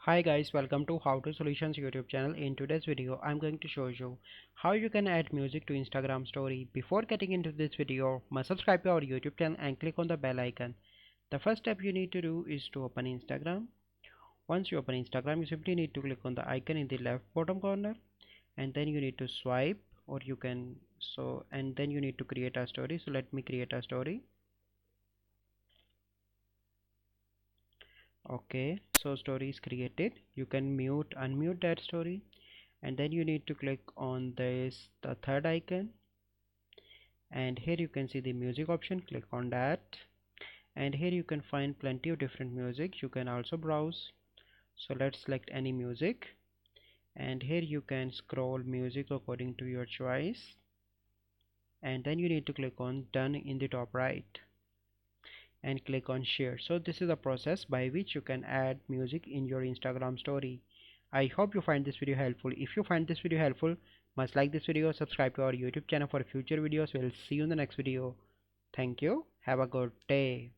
Hi guys, welcome to How to Solutions YouTube channel. In today's video, I'm going to show you how you can add music to Instagram story. Before getting into this video, must subscribe to our YouTube channel and click on the bell icon. The first step you need to do is to open Instagram. Once you open Instagram, you simply need to click on the icon in the left bottom corner and then you need to swipe or you can and then you need to create a story. So let me create a story. Okay, so story is created. You can unmute that story and then you need to click on the third icon and here you can see the music option. Click on that and here you can find plenty of different music. You can also browse. So let's select any music and here you can scroll music according to your choice and then you need to click on done in the top right and click on share. So this is the process by which you can add music in your Instagram story. I hope you find this video helpful. If you find this video helpful, must like this video, subscribe to our YouTube channel for future videos. We'll see you in the next video. Thank you. Have a good day.